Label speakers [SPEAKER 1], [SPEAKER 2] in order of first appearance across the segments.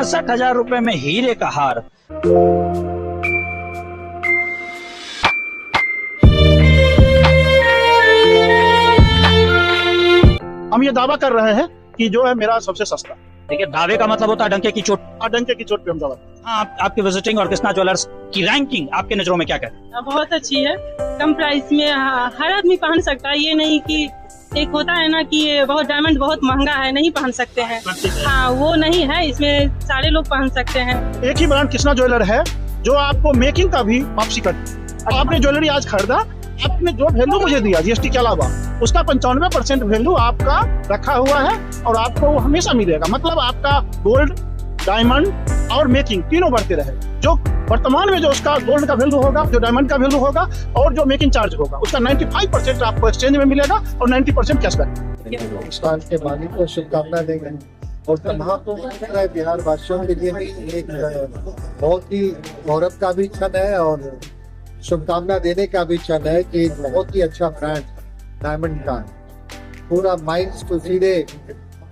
[SPEAKER 1] 66,000 रुपए में हीरे का हार।
[SPEAKER 2] हम ये दावा कर रहे हैं कि जो है मेरा सबसे सस्ता।
[SPEAKER 1] देखिए, दावे का मतलब होता है डंके की चोट।
[SPEAKER 2] डंके की चोट पे हम दावा।
[SPEAKER 1] हाँ, आपकी विजिटिंग और कृष्णा ज्वेलर्स की रैंकिंग आपके नजरों में क्या कहते हैं?
[SPEAKER 3] बहुत अच्छी है, कम प्राइस में हर आदमी पहन सकता है। ये नहीं कि एक होता है ना कि ये बहुत डायमंड बहुत महंगा है, नहीं पहन सकते हैं। हाँ, वो नहीं है, इसमें सारे लोग पहन सकते हैं।
[SPEAKER 2] एक ही ब्रांड कृष्णा ज्वेलर है जो आपको मेकिंग का भी वापसी करती है। आपने ज्वेलरी आज खरीदा, आपने जो वैल्यू मुझे दिया जीएसटी के अलावा, उसका 95% वैल्यू आपका रखा हुआ है और आपको वो हमेशा मिलेगा। मतलब आपका गोल्ड, डायमंड और मेकिंग तीनों बढ़ते रहे। जो वर्तमान में जो उसका गोल्ड का वैल्यू होगा, जो डायमंड का वैल्यू होगा और जो मेकिंग चार्ज होगा, उसका 95% आपको एक्सचेंज में मिलेगा और 90% कैशबैक।
[SPEAKER 4] इस बात के मालिक को शुभकामना देंगे और तमाम तो बिहार वासियों के लिए भी एक बहुत ही गौरव का भी क्षण है और शुभकामना देने का भी क्षण है कि एक बहुत ही अच्छा ब्रांड डायमंड का पूरा माइंड्स को सीधे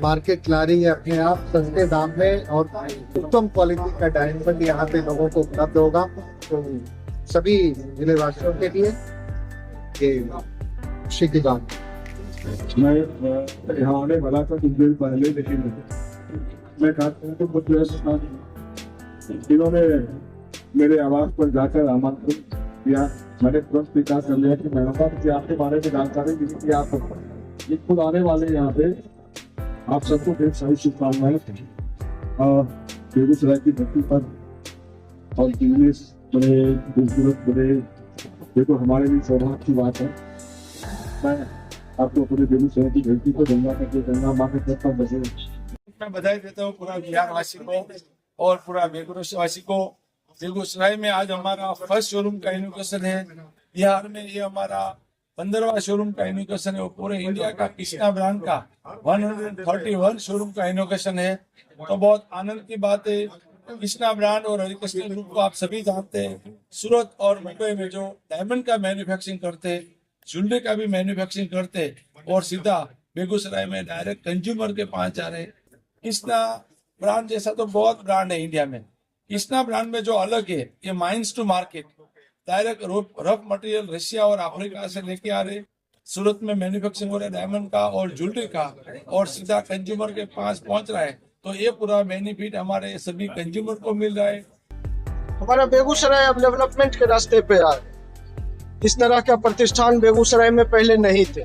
[SPEAKER 4] मार्केट ला रही है अपने आप सस्ते दाम में और उत्तम क्वालिटी का डायमंड यहाँ पे लोगों को उपलब्ध होगा। तो सभी जिले वासियों के लिए ये खुशी की बात।
[SPEAKER 5] मैं यहाँ आने वाला था कुछ देर पहले, लेकिन मैं चाहता हूँ कि कुछ इन्होंने मेरे आवास पर जाकर आमंत्रित किया। मैंने तुरंत स्वीकार कर लिया कि मैं आपके बारे में जानकारी दी कि आप खुद आने वाले यहाँ पे। आप सबको ढेर सारी शुभकामनाएं बेगूसराय की धरती पर और बिजनेस बड़े खूबसूरत बड़े, ये तो हमारे लिए सौभाग्य की बात है। मैं आपको पूरे बेगूसराय की धरती को गंगा माँ के तरफ बचे
[SPEAKER 6] मैं बधाई देता हूँ पूरा बिहार वासी को और पूरा बेगूसराय वासी को। बेगूसराय में आज हमारा फर्स्ट शोरूम का इनॉग्रेशन है। बिहार में ये हमारा 15वां शोरूम का इनॉग्रेशन है। वो पूरे इंडिया का कृष्णा ब्रांड का 131 शोरूम का इनॉग्रेशन है। तो बहुत आनंद की बात है। कृष्णा ब्रांड और हरिकृष्ण ग्रुप को आप सभी जानते हैं। सूरत और मुंबई में जो डायमंड का मैन्युफैक्चरिंग करते, ज्वेलरी का भी मैन्युफैक्चरिंग करते और सीधा बेगूसराय में डायरेक्ट कंज्यूमर के पास जा रहे। कृष्णा ब्रांड जैसा तो बहुत ब्रांड है इंडिया में। कृष्णा ब्रांड में जो अलग है, ये mines to market direct rough material Russia और अफ्रीका से लेके आ रहे। सूरत में मैन्युफैक्चरिंग हो रहा है डायमंड का और ज्वेलरी का और सीधा कंज्यूमर के पास पहुंच रहा है। तो ये पूरा बेनिफिट हमारे सभी कंज्यूमर को मिल रहा है।
[SPEAKER 7] हमारा बेगूसराय अब डेवलपमेंट के रास्ते पे आ है। इस तरह का प्रतिष्ठान बेगूसराय में पहले नहीं थे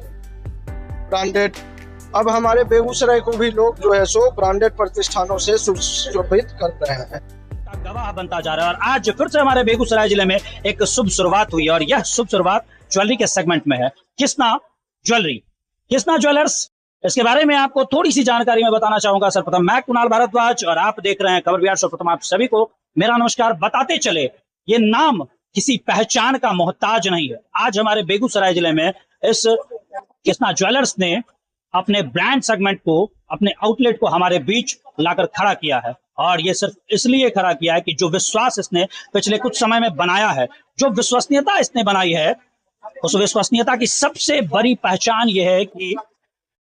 [SPEAKER 7] ब्रांडेड। अब हमारे बेगूसराय को भी लोग जो है सो ब्रांडेड प्रतिष्ठानों से सुशोभित कर रहे हैं।
[SPEAKER 1] गवाह बनता जा रहा है और आज फिर से हमारे बेगूसराय जिले में एक शुभ शुरुआत हुई और यह शुभ शुरुआत ज्वेलरी के सेगमेंट में है। कृष्णा ज्वेलरी, कृष्णा ज्वेलर्स, इसके बारे में आपको थोड़ी सी जानकारी मैं बताना चाहूंगा। सर्वप्रथम मैं कुणाल भारद्वाज और आप देख रहे हैं खबर बिहार। सर्वप्रथम आप सभी को मेरा नमस्कार। बताते चले, ये नाम किसी पहचान का मोहताज नहीं है। आज हमारे बेगूसराय जिले में इस कृष्णा ज्वेलर्स ने अपने ब्रांड सेगमेंट को, अपने आउटलेट को हमारे बीच लाकर खड़ा किया है और ये सिर्फ इसलिए खड़ा किया है कि जो विश्वास इसने पिछले कुछ समय में बनाया है, जो विश्वसनीयता इसने बनाई है, उस विश्वसनीयता की सबसे बड़ी पहचान ये है कि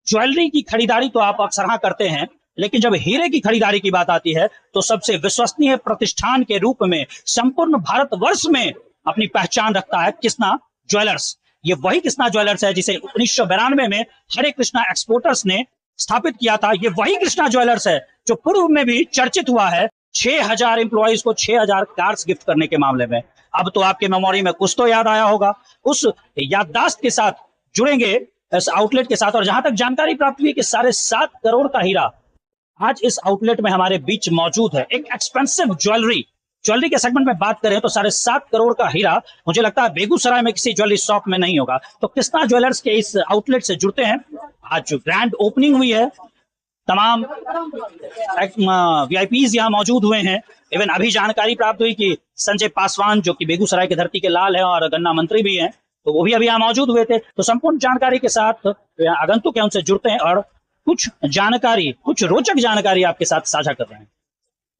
[SPEAKER 1] ज्वेलरी की खरीदारी तो आप अक्सर हाँ करते हैं, लेकिन जब हीरे की खरीदारी की बात आती है तो सबसे विश्वसनीय प्रतिष्ठान के रूप में संपूर्ण भारतवर्ष में अपनी पहचान रखता है कृष्णा ज्वेलर्स। ये वही कृष्णा ज्वेलर्स है जिसे 1992 में हरे कृष्णा एक्सपोर्टर्स ने स्थापित किया था। ये वही कृष्णा ज्वेलर्स है जो पूर्व में भी चर्चित हुआ है 6000 एम्प्लॉइज को 6000 कार्स गिफ्ट करने के मामले में। अब तो आपके मेमोरी में कुछ तो याद आया होगा। उस याददाश्त के साथ जुड़ेंगे इस आउटलेट के साथ। और जहां तक जानकारी प्राप्त हुई कि 7.5 करोड़ का हीरा आज इस आउटलेट में हमारे बीच मौजूद है। एक एक्सपेंसिव ज्वेलरी के सेगमेंट में बात करें तो 7.5 करोड़ का हीरा मुझे लगता है बेगूसराय में किसी ज्वेलरी शॉप में नहीं होगा। तो कृष्णा ज्वेलर्स के इस आउटलेट से जुड़ते हैं। आज ग्रैंड ओपनिंग हुई है, तमाम वीआईपीज यहाँ मौजूद हुए हैं। इवन अभी जानकारी प्राप्त हुई कि संजय पासवान जो कि बेगूसराय की धरती के लाल हैं और गन्ना मंत्री भी हैं, तो वो भी अभी यहाँ मौजूद हुए थे। तो संपूर्ण जानकारी के साथ आगंतुक उनसे जुड़ते हैं और कुछ रोचक जानकारी आपके साथ साझा कर रहे हैं।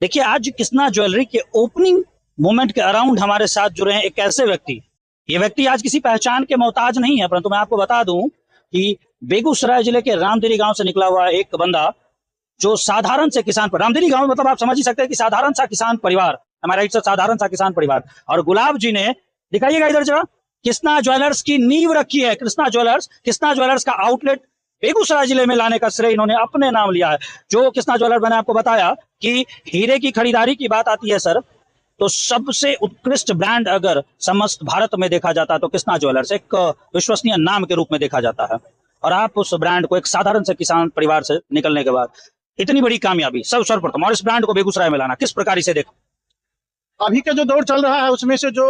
[SPEAKER 1] देखिए, आज कृष्णा ज्वेलरी के ओपनिंग मोमेंट के अराउंड हमारे साथ जुड़े हैं एक ऐसे व्यक्ति। ये व्यक्ति आज किसी पहचान के मोहताज नहीं है, परंतु मैं आपको बता दूं कि बेगूसराय जिले के रामदिरी गांव से निकला हुआ एक बंदा जो साधारण से किसान पर, रामधनी गांव मतलब आप समझ ही सकते हैं कि साधारण सा किसान परिवार, हमारा राइट से साधारण सा किसान परिवार, और गुलाब जी ने, दिखाइएगा इधर जरा, कृष्णा ज्वेलर्स की नींव रखी है। कृष्णा ज्वेलर्स का आउटलेट बेगूसराय जिले में लाने का श्रेय इन्होंने अपने नाम लिया है। जो कृष्णा ज्वेलर्स, मैंने आपको बताया कि हीरे की खरीदारी की बात आती है सर, तो सबसे उत्कृष्ट ब्रांड अगर समस्त भारत में देखा जाता है तो कृष्णा ज्वेलर्स एक विश्वसनीय नाम के रूप में देखा जाता है। और आप उस ब्रांड को एक साधारण से किसान परिवार से निकलने के बाद इतनी बड़ी कामयाबी सर्वप्रथम, और इस ब्रांड को बेगूसराय में लाना किस प्रकार से देखो?
[SPEAKER 2] अभी का जो दौर चल रहा है उसमें से जो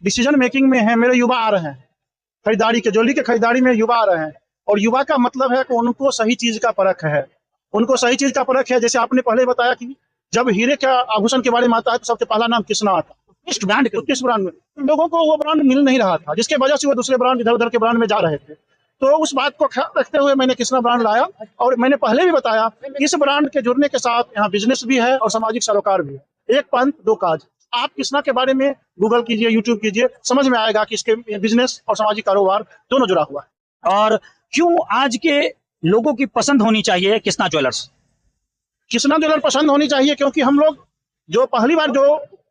[SPEAKER 2] डिसीजन मेकिंग में है, मेरे युवा आ रहे हैं खरीदारी के, ज्वेलरी के खरीदारी में युवा आ रहे हैं। और युवा का मतलब है कि उनको सही चीज का परख है, उनको सही चीज का परख है। जैसे आपने पहले बताया कि जब हीरे का आभूषण के बारे में आता है तो सबसे पहला नाम कृष्णा आता है। इस ब्रांड में लोगों को वो ब्रांड मिल नहीं रहा था, जिसके वजह से वो दूसरे ब्रांड, इधर उधर के ब्रांड में जा रहे थे। तो उस बात को ख्याल रखते हुए मैंने कृष्णा ब्रांड लाया। और मैंने पहले भी बताया, इस ब्रांड के जुड़ने के साथ यहाँ बिजनेस भी है और सामाजिक सरोकार भी है। एक पंथ दो काज। आप कृष्णा के बारे में गूगल कीजिए, यूट्यूब कीजिए, समझ में आएगा कि इसके बिजनेस और सामाजिक कारोबार दोनों जुड़ा हुआ है।
[SPEAKER 1] और क्यों आज के लोगों की पसंद होनी चाहिए कृष्णा ज्वेलर्स?
[SPEAKER 2] कृष्णा ज्वेलर पसंद होनी चाहिए क्योंकि हम लोग जो पहली बार जो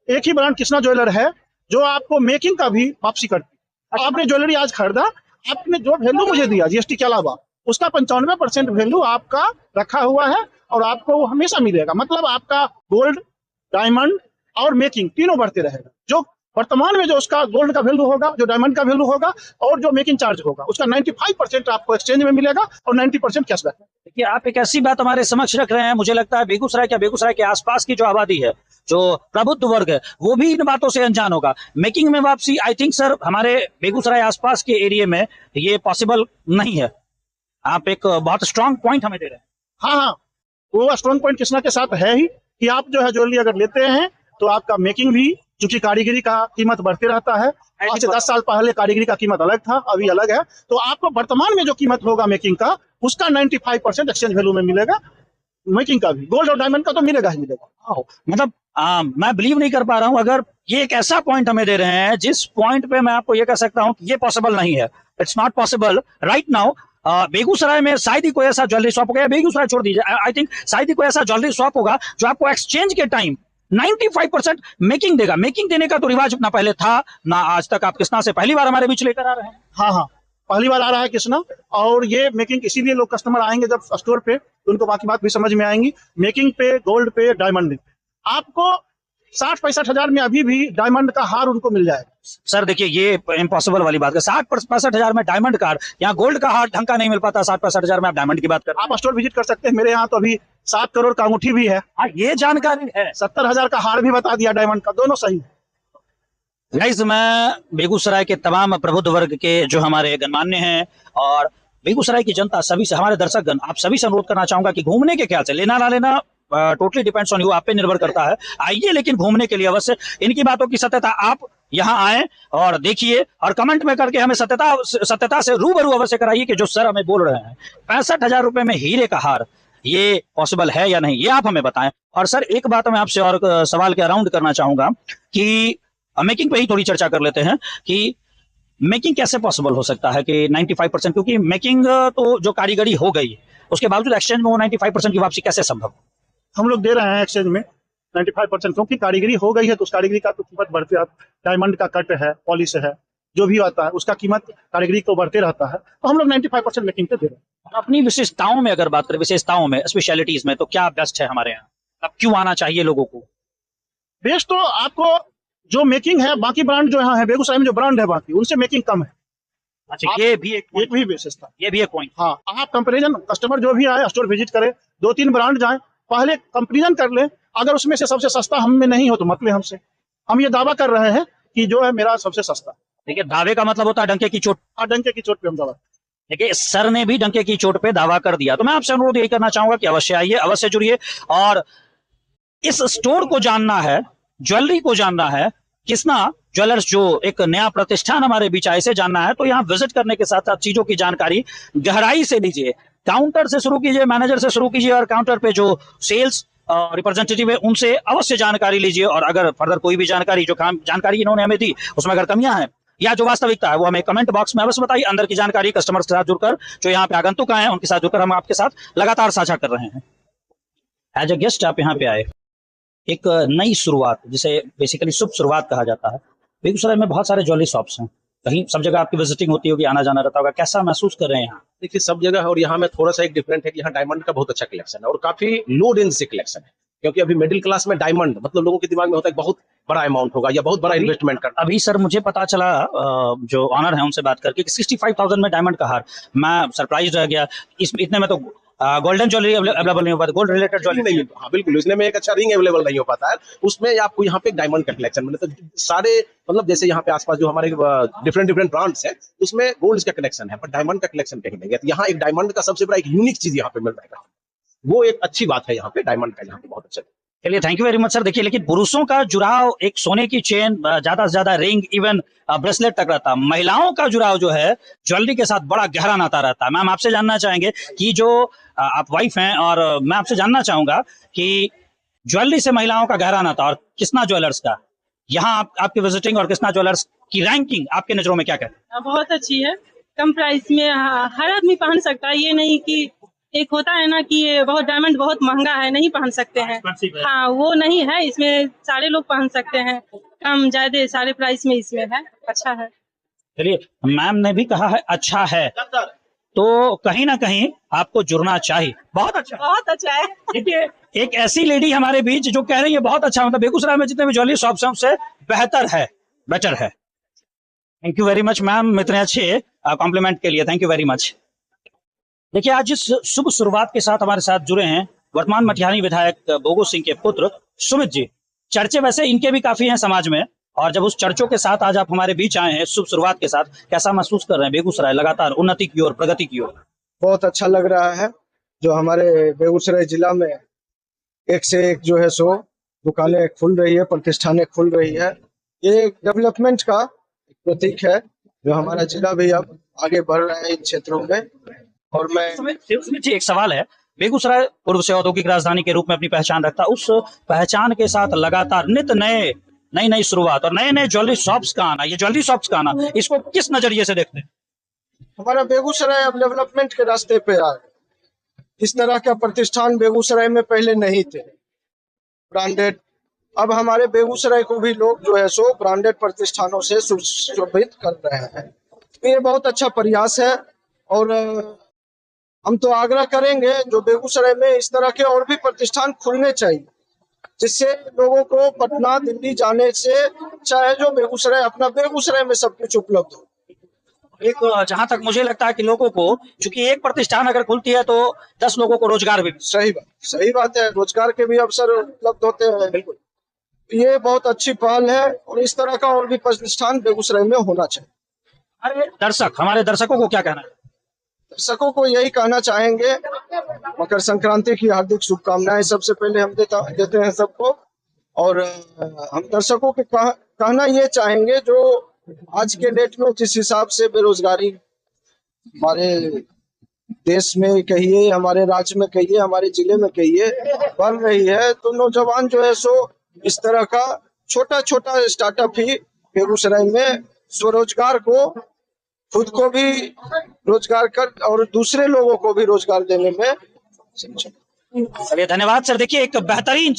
[SPEAKER 2] एक ही ब्रांड कृष्णा ज्वेलर है जो आपको मेकिंग का भी वापसी करती है। आपने ज्वेलरी आज खरीदा, आपने जो वैल्यू मुझे दिया जीएसटी के अलावा, उसका 95% वैल्यू आपका रखा हुआ है और आपको वो हमेशा मिलेगा। मतलब आपका गोल्ड, डायमंड और मेकिंग तीनों बढ़ते रहेगा। जो वर्तमान में जो उसका गोल्ड का वैल्यू होगा, जो डायमंड का वैल्यू होगा और जो मेकिंग चार्ज होगा, उसका 95% आपको एक्सचेंज में मिलेगा और 90% कैशबैक।
[SPEAKER 1] देखिए, आप एक ऐसी बात हमारे समक्ष रख रहे हैं, मुझे लगता है बेगूसराय के आसपास की जो आबादी है, जो प्रबुद्ध वर्ग है, वो भी इन बातों से अनजान होगा। मेकिंग में वापसी, आई थिंक सर, हमारे बेगूसराय आसपास के एरिया में ये पॉसिबल नहीं है। आप एक बहुत स्ट्रांग पॉइंट हमें दे रहे हैं।
[SPEAKER 2] हाँ, वो स्ट्रांग पॉइंट कृष्णा के साथ है ही कि आप जो है ज्वेलरी अगर लेते हैं तो आपका मेकिंग भी, क्योंकि कारीगरी का कीमत बढ़ते रहता है। आज से 10 साल पहले कारीगरी का कीमत अलग था, अभी अलग है। तो आपको वर्तमान में जो कीमत होगा मेकिंग का, उसका 95% एक्सचेंज वैल्यू में मिलेगा। मेकिंग का भी, गोल्ड और डायमंड का तो मिलेगा ही मिलेगा।
[SPEAKER 1] मतलब मैं बिलीव नहीं कर पा रहा हूं, अगर ये एक ऐसा पॉइंट हमें दे रहे हैं जिस पॉइंट पे मैं आपको ये कह सकता हूं कि ये पॉसिबल नहीं है, it's not possible right now. Begusarai में शायद ही कोई ऐसा ज्वेलरी शॉप होगा, बेगूसराय छोड़ दीजिए, आई थिंक शायद ही कोई ऐसा ज्वेलरी शॉप होगा जो आपको एक्सचेंज के टाइम 95% मेकिंग देगा। मेकिंग देने का तो रिवाज ना पहले था ना आज तक। आप कृष्णा से पहली बार हमारे बीच लेकर आ रहे हैं।
[SPEAKER 2] हाँ, पहली बार आ रहा है कृष्णा। और ये मेकिंग इसीलिए लोग कस्टमर आएंगे जब स्टोर पे, तो उनको बाकी बात भी समझ में आएंगी। मेकिंग पे, गोल्ड पे, डायमंड पे आपको 60-65 हजार में अभी भी डायमंड का हार उनको मिल जाएगा।
[SPEAKER 1] सर देखिए, ये इम्पॉसिबल वाली बात है। 60-65 हजार में डायमंड का हार, यहाँ गोल्ड का हार ढंग का नहीं मिल पाता। 60-65 हजार में आप डायमंड की बात कर रहे हैं।
[SPEAKER 2] आप स्टोर विजिट कर सकते हैं, मेरे यहाँ तो अभी 7 करोड़ का अंगूठी भी है।
[SPEAKER 1] हाँ, ये जानकारी है।
[SPEAKER 2] 70 हजार का हार भी बता दिया डायमंड का, दोनों सही है।
[SPEAKER 1] गाइस, मैं बेगूसराय के तमाम प्रबुद्ध वर्ग के जो हमारे गणमान्य हैं और बेगूसराय की जनता, सभी से, हमारे दर्शकगण, आप सभी से अनुरोध करना चाहूंगा कि घूमने के ख्याल से, लेना ना लेना टोटली डिपेंड्स ऑन यू, आप पे निर्भर करता है। आइए, लेकिन घूमने के लिए अवश्य इनकी बातों की सत्यता आप यहाँ आए और देखिए और कमेंट में करके हमें सत्यता से रूबरू अवश्य कराइए कि जो सर हमें बोल रहे हैं 65 हजार रुपए में हीरे का हार, ये पॉसिबल है या नहीं, ये आप हमें बताएं। और सर एक बात मैं आपसे और सवाल के अराउंड करना चाहूंगा कि मेकिंग पे ही थोड़ी चर्चा कर लेते हैं कि मेकिंग कैसे पॉसिबल हो सकता है कि 95%, क्योंकि मेकिंग तो जो कारीगरी हो गई उसके बावजूद एक्सचेंज में वो 95% की वापसी कैसे संभव?
[SPEAKER 2] हम लोग दे रहे हैं एक्सचेंज में 95%, क्योंकि कारीगरी हो गई है तो उस कारीगरी का तो कीमत बढ़ते रहता है। डायमंड का कट है, पॉलिश है, जो भी आता है उसका कीमत कारीगरी को बढ़ते रहता है। तो हम लोग 95% मेकिंग पे दे रहे हैं।
[SPEAKER 1] अपनी विशेषताओं में अगर बात करें, विशेषताओं में, स्पेशलिटीज में, तो क्या बेस्ट है हमारे यहाँ? अब क्यों आना चाहिए लोगों को?
[SPEAKER 2] बेस्ट तो आपको जो मेकिंग है, बाकी ब्रांड जो यहाँ है बेगूसराय में, जो ब्रांड है बाकी उनसे मेकिंग कम है।
[SPEAKER 1] अच्छा, ये भी एक
[SPEAKER 2] भी विशेषता,
[SPEAKER 1] ये भी एक पॉइंट।
[SPEAKER 2] हाँ, आप कंपेरिजन, कस्टमर जो भी आए स्टोर विजिट करे, 2-3 ब्रांड जाए, पहले कंपेरिजन कर ले। अगर उसमें से सबसे सस्ता हम में नहीं हो तो मत ले हमसे। हम ये दावा कर रहे हैं कि जो है मेरा सबसे सस्ता।
[SPEAKER 1] देखिए, दावे का मतलब होता है डंके की चोट।
[SPEAKER 2] डंके की चोट पे हम दावा।
[SPEAKER 1] देखिए, सर ने भी डंके की चोट पे दावा कर दिया, तो मैं आपसे अनुरोध यही करना चाहूंगा कि अवश्य आइए, अवश्य जुड़िए। और इस स्टोर को जानना है, ज्वेलरी को जानना है, कृष्णा ज्वेलर्स जो एक नया प्रतिष्ठान हमारे बीच आए से जानना है, तो यहाँ विजिट करने के साथ साथ चीजों की जानकारी गहराई से लीजिए। काउंटर से शुरू कीजिए, मैनेजर से शुरू कीजिए, और काउंटर पे जो सेल्स रिप्रेजेंटेटिव है उनसे अवश्य जानकारी लीजिए। और अगर फर्दर कोई भी जानकारी, जो जानकारी इन्होंने हमें दी, उसमें अगर कमियां हैं या जो वास्तविकता है, वो हमें कमेंट बॉक्स में अवश्य बताइए। अंदर की जानकारी कस्टमर्स के साथ जुड़कर, जो यहाँ पे आगंतुक आए हैं, उनके साथ जुड़कर हम आपके साथ लगातार साझा कर रहे हैं। एज ए गेस्ट आप यहाँ पे आए, एक नई शुरुआत जिसे बेसिकली शुभ शुरुआत कहा जाता है। बेगूसराय में बहुत सारे ज्वेलरी शॉप्स हैं, कहीं सब जगह आपकी विजिटिंग होती होगी, आना जाना रहता होगा, कैसा महसूस कर रहे हैं यहाँ?
[SPEAKER 8] देखिए सब जगह है और यहाँ में थोड़ा सा एक डिफरेंट है कि यहाँ डायमंड का बहुत अच्छा कलेक्शन है और काफी लो रेंज से कलेक्शन है, क्योंकि अभी मिडिल क्लास में डायमंड मतलब लोगों के दिमाग में होता है बहुत बड़ा अमाउंट होगा या बहुत बड़ा इन्वेस्टमेंट करना।
[SPEAKER 1] अभी सर मुझे पता चला जो ऑनर है उनसे बात करके कि 65,000 में डायमंड का हार, मैं सरप्राइज रह गया। इतने में तो गोल्डन ज्वेलरी अवेलेबल नहीं हो पाता, गोल्ड रिलेटेड ज्वेलरी
[SPEAKER 8] नहीं, हाँ बिल्कुल, इसमें में एक अच्छा रिंग अवेलेबल नहीं हो पाता है, उसमें आपको यहाँ पे डायमंड का कलेक्शन मिले। तो सारे मतलब जैसे यहाँ पे आसपास जो हमारे डिफरेंट ब्रांड्स हैं उसमें गोल्ड का कलेक्शन है, पर डायमंड का कलेक्शन कहीं नहीं है। तो यहाँ एक डायमंड का सबसे बड़ा एक यूनिक चीज यहाँ पे मिल जाएगा, वो एक अच्छी बात है यहाँ पे डायमंड का, यहाँ पे बहुत अच्छा।
[SPEAKER 1] चलिए thank you very much sir. देखिए लेकिन पुरुषों का जुड़ाव एक सोने की चेन, ज्यादा से ज्यादा रिंग, इवन ब्रेसलेट तक रहता है। महिलाओं का जुड़ाव जो है ज्वेलरी के साथ बड़ा गहरा नाता रहता है। मैम आपसे जानना चाहेंगे कि जो आप वाइफ हैं, और मैं आपसे जानना चाहूंगा कि ज्वेलरी से महिलाओं का गहरा नाता और कृष्णा ज्वेलर्स का, यहाँ आपकी विजिटिंग और कृष्णा ज्वेलर्स की रैंकिंग आपके नजरों में क्या कहते हैं?
[SPEAKER 3] बहुत अच्छी है, कम प्राइस में हर आदमी पहन सकता है। ये नहीं कि एक होता है ना कि ये बहुत डायमंड बहुत महंगा है, नहीं पहन सकते हैं। हाँ वो नहीं है, इसमें सारे लोग पहन सकते हैं, कम ज्यादा सारे प्राइस में इसमें है, अच्छा है।
[SPEAKER 1] चलिए मैम ने भी कहा है अच्छा है, तो कहीं ना कहीं आपको जुड़ना चाहिए। बहुत अच्छा है। देखिए एक ऐसी लेडी हमारे बीच जो कह रही है बहुत अच्छा, मतलब बेगूसराय में जितने भी ज्वेलरी शॉप्स हैं उससे बेटर है। Thank you very much ma'am, इतने अच्छे कॉम्प्लीमेंट के लिए थैंक यू वेरी मच। देखिए आज इस शुभ शुरुआत के साथ हमारे साथ जुड़े हैं वर्तमान मटिहानी विधायक बोगो सिंह के पुत्र सुमित जी। चर्चे वैसे इनके भी काफी हैं समाज में, और जब उस चर्चों के साथ आज आप हमारे बीच आए हैं शुभ शुरुआत के साथ, कैसा महसूस कर रहे हैं? बेगूसराय लगातार उन्नति की ओर, प्रगति की ओर।
[SPEAKER 7] बहुत अच्छा लग रहा है, जो हमारे बेगूसराय जिला में एक से एक जो है सो दुकानें खुल रही है, प्रतिष्ठानें खुल रही है। ये डेवलपमेंट का प्रतीक है, जो हमारा जिला भी अब आगे बढ़ रहा है इन क्षेत्रों में। और मैं
[SPEAKER 1] सुमित जी एक सवाल है, बेगूसराय पूर्व से औद्योगिक राजधानी के रूप में अपनी पहचान रखता है, उस पहचान के साथ लगातार नित नई शुरुआत और नए ज्वेलरी शॉप्स का आना, ये ज्वेलरी शॉप्स का आना, इसको किस नजरिए से देखते हैं?
[SPEAKER 7] हमारा बेगूसराय अब डेवलपमेंट के रास्ते पे आ गया। इस तरह का प्रतिष्ठान बेगूसराय में पहले नहीं थे ब्रांडेड, अब हमारे बेगूसराय को भी लोग जो है सो ब्रांडेड प्रतिष्ठानों से सुशोभित कर रहे हैं। ये बहुत अच्छा प्रयास है, और हम तो आग्रह करेंगे जो बेगूसराय में इस तरह के और भी प्रतिष्ठान खुलने चाहिए, जिससे लोगों को पटना दिल्ली जाने से चाहे जो बेगूसराय, अपना बेगूसराय में सब कुछ उपलब्ध हो।
[SPEAKER 1] एक जहां तक मुझे लगता है कि लोगों को, चूंकि एक प्रतिष्ठान अगर खुलती है तो 10 लोगों को रोजगार भी।
[SPEAKER 7] सही बात है, रोजगार के भी अवसर उपलब्ध होते हैं। बिल्कुल, ये बहुत अच्छी पहल है, और इस तरह का और भी प्रतिष्ठान बेगूसराय में होना चाहिए।
[SPEAKER 1] अरे हमारे दर्शकों को क्या कहना है?
[SPEAKER 7] दर्शकों को यही कहना चाहेंगे, मकर संक्रांति की हार्दिक शुभकामनाएं सबसे पहले हम देते हैं सबको। और हम दर्शकों के कहना ये चाहेंगे, जो आज के डेट में जिस हिसाब से बेरोजगारी हमारे देश में कहिए, हमारे राज्य में कहिए, हमारे जिले में कहिए बढ़ रही है, तो नौजवान जो है सो इस तरह का छोटा स्टार्टअप ही बेगूसराय में स्वरोजगार को, खुद को भी रोजगार कर और दूसरे लोगों को भी रोजगार देने में।
[SPEAKER 1] चलिए धन्यवाद सर। देखिए एक बेहतरीन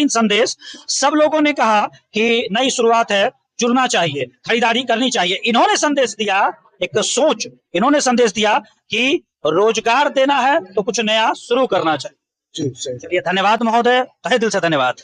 [SPEAKER 1] संदेश सब लोगों ने कहा कि नई शुरुआत है, जुड़ना चाहिए, खरीदारी करनी चाहिए। इन्होंने संदेश दिया, एक सोच, इन्होंने संदेश दिया कि रोजगार देना है तो कुछ नया शुरू करना चाहिए। चलिए धन्यवाद महोदय, तहे दिल से धन्यवाद।